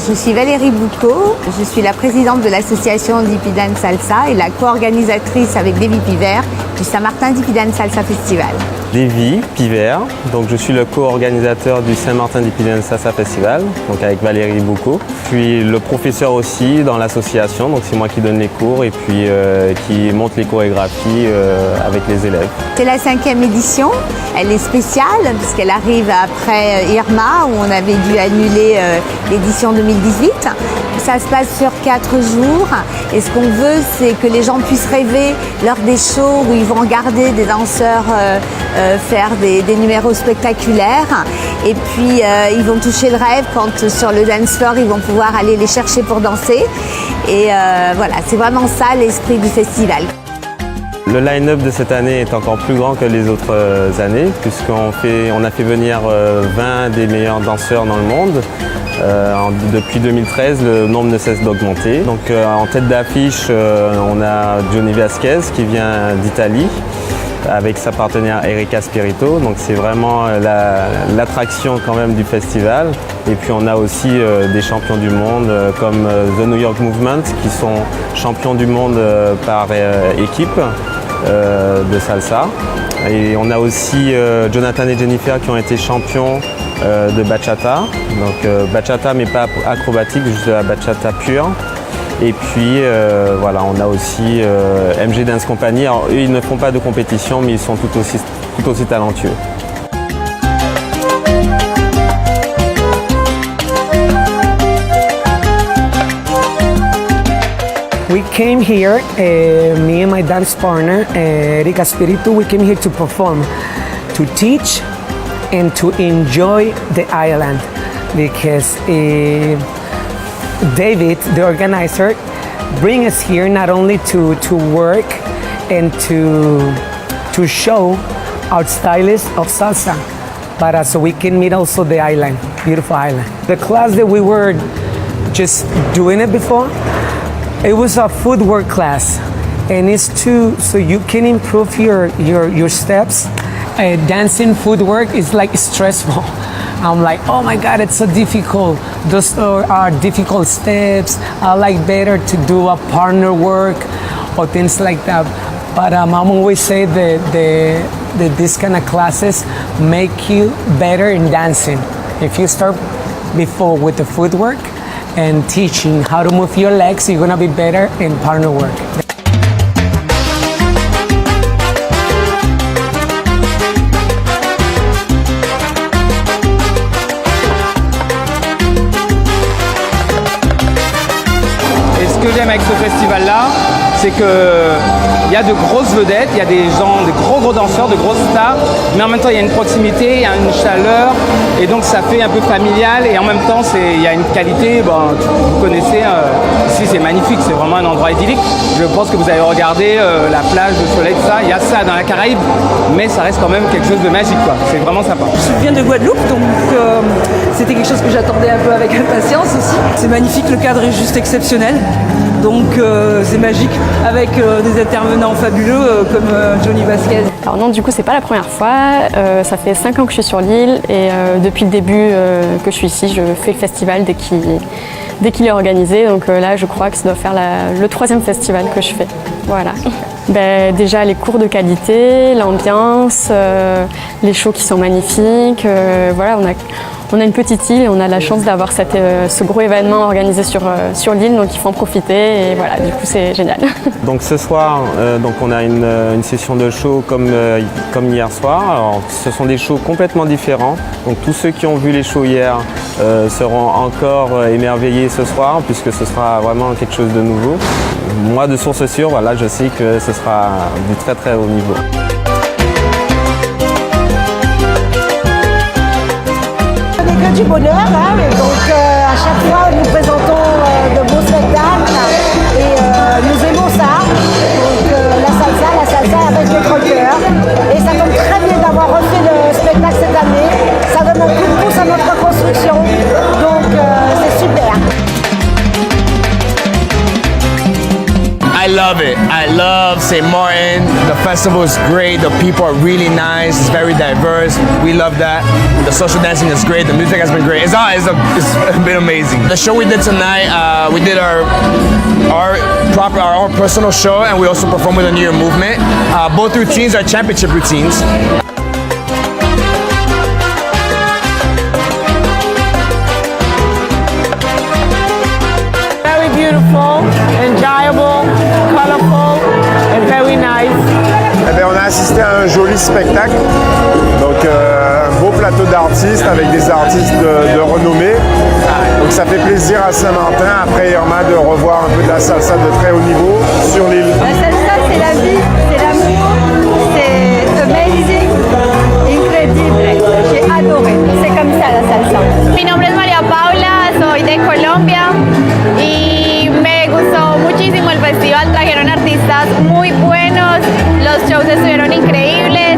Je suis Valérie Boucaud, je suis la présidente de l'association Dipi Dance Salsa et la co-organisatrice avec Davy Pivert du Saint-Martin Dipi Dance Salsa Festival. Davy Pivert, donc je suis le co-organisateur du Saint-Martin Dipi Dance Salsa Festival, donc avec Valérie Boucaud. Je suis le professeur aussi dans l'association, donc c'est moi qui donne les cours et puis qui monte les chorégraphies avec les élèves. C'est la 5e édition, elle est spéciale puisqu'elle arrive après Irma où on avait dû annuler l'édition 2018. Ça se passe sur 4 jours et ce qu'on veut c'est que les gens puissent rêver lors des shows où ils vont regarder des danseurs faire des numéros spectaculaires et puis ils vont toucher le rêve quand sur le dance floor ils vont pouvoir aller les chercher pour danser et voilà, c'est vraiment ça l'esprit du festival. Le line-up de cette année est encore plus grand que les autres années puisqu'on a fait venir 20 des meilleurs danseurs dans le monde. Depuis 2013, le nombre ne cesse d'augmenter. Donc en tête d'affiche, on a Johnny Vasquez qui vient d'Italie avec sa partenaire Erika Spirito. Donc c'est vraiment l'attraction quand même du festival. Et puis on a aussi des champions du monde comme The New York Movement qui sont champions du monde par équipe de salsa. Et on a aussi Jonathan et Jennifer qui ont été champions de bachata, donc bachata mais pas acrobatique, juste de la bachata pure. Et puis voilà, on a aussi MG Dance Company. Alors eux ils ne font pas de compétition mais ils sont tout aussi talentueux. We came here, me and my dance partner, Erika Spiritu, we came here to perform, to teach and to enjoy the island because David, the organizer, bring us here not only to work and to show our stylists of salsa, but so we can meet also the island, beautiful island. The class that we were just doing it before, it was a footwork class, and it's so you can improve your steps. Dancing footwork is like stressful. I'm like, oh my God, it's so difficult. Those are difficult steps. I like better to do a partner work or things like that. But I'm always say that this kind of classes make you better in dancing. If you start before with the footwork, and teaching how to move your legs, you're gonna be better in partner work. Et ce que j'aime avec ce festival-là, c'est qu'il y a de grosses vedettes, il y a des gens, des gros danseurs, de grosses stars, mais en même temps il y a une proximité, il y a une chaleur, et donc ça fait un peu familial, et en même temps il y a une qualité, vous connaissez, ici c'est magnifique, c'est vraiment un endroit idyllique. Je pense que vous avez regardé la plage, le soleil, tout ça, il y a ça dans la Caraïbe, mais ça reste quand même quelque chose de magique, quoi. C'est vraiment sympa. Je viens de Guadeloupe, donc c'était quelque chose que j'attendais un peu avec impatience aussi. C'est magnifique, le cadre est juste exceptionnel. Donc c'est magique avec des intervenants fabuleux comme Johnny Vasquez. Alors non, du coup c'est pas la première fois, ça fait 5 ans que je suis sur l'île et depuis le début que je suis ici, je fais le festival dès qu'il est organisé. Donc là je crois que ça doit faire le 3e festival que je fais. Voilà. Déjà les cours de qualité, l'ambiance, les shows qui sont magnifiques, voilà, on a une petite île et on a la chance d'avoir ce gros événement organisé sur l'île, donc il faut en profiter et voilà, du coup c'est génial. Donc ce soir, donc on a une session de show comme hier soir. Alors, ce sont des shows complètement différents, donc tous ceux qui ont vu les shows hier seront encore émerveillés ce soir puisque ce sera vraiment quelque chose de nouveau. Moi de source sûre, voilà, je sais que ce sera du très très haut niveau. Que du bonheur, hein, et donc à chaque fois nous présentons de beaux spectacles et nous aimons ça, donc la salsa avec le cœur, et ça tombe très bien d'avoir refait le spectacle cette année, ça donne un coup de pouce à notre construction, donc c'est super. I love love it. I love St. Martin. The festival is great. The people are really nice. It's very diverse. We love that. The social dancing is great. The music has been great. It's been amazing. The show we did tonight, we did our own personal show, and we also performed with the New Year movement. Both routines are championship routines. Very beautiful, enjoyable, colorful, and very nice. Eh bien, on a assisté à un joli spectacle, donc un beau plateau d'artistes avec des artistes de renommée. Donc ça fait plaisir à Saint-Martin, après Irma, de revoir un peu de la salsa de très haut niveau sur l'île. La salsa, c'est la vie, c'est l'amour, c'est amazing, increíble. J'ai adoré. C'est comme ça la salsa. Mi nombre es María Paula, soy de Colombia y me gustó muchísimo el festival. Trajeron artistas muy buenos, los shows estuvieron increíbles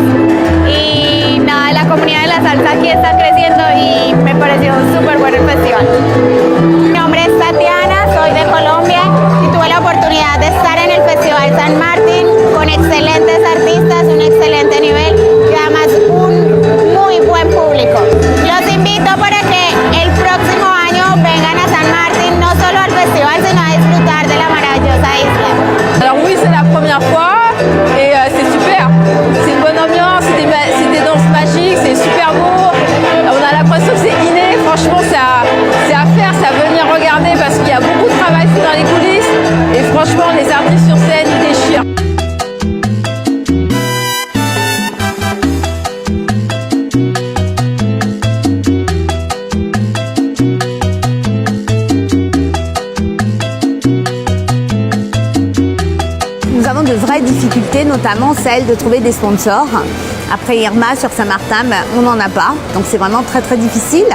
y nada, la comunidad de la salsa aquí está creciendo y me pareció súper bueno el festival. Mi nombre es Tatiana, soy de Colombia y tuve la oportunidad de estar en el Festival San Martín con excelentes artistas, un excelente nivel y además un muy buen público. Los invito para que el próximo año vengan a San Martín, no solo al festival, sino a disfrutar de la maravillosa isla. Alors oui, c'est la première fois et c'est super. C'est une bonne ambiance, c'est des danses magiques, c'est super beau. On a l'impression que c'est inné, franchement c'est à faire, c'est à venir regarder parce qu'il y a beaucoup de travail fait dans les coulisses et franchement les artistes sur scène ils déchirent. Nous avons de vraies difficultés, notamment celle de trouver des sponsors. Après Irma sur Saint-Martin, on n'en a pas, donc c'est vraiment très très difficile.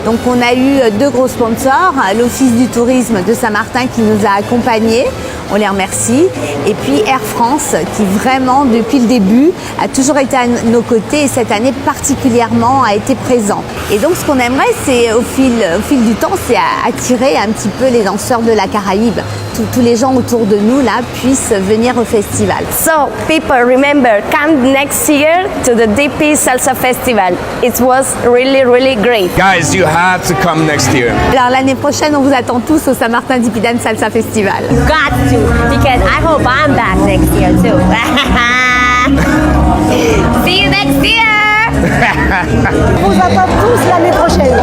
Donc on a eu 2 gros sponsors, l'Office du tourisme de Saint-Martin qui nous a accompagnés, on les remercie, et puis Air France qui vraiment depuis le début a toujours été à nos côtés et cette année particulièrement a été présent. Et donc ce qu'on aimerait, c'est au fil du temps, c'est attirer un petit peu les danseurs de la Caraïbe. Tous les gens autour de nous là puissent venir au festival. So people remember, come next year to the DP Salsa Festival. It was really, really great. Guys, you have to come next year. Alors l'année prochaine, on vous attend tous au Saint-Martin DP Dance Salsa Festival. You got to, because I hope I'm back next year too. See you next year! On vous attend tous l'année prochaine.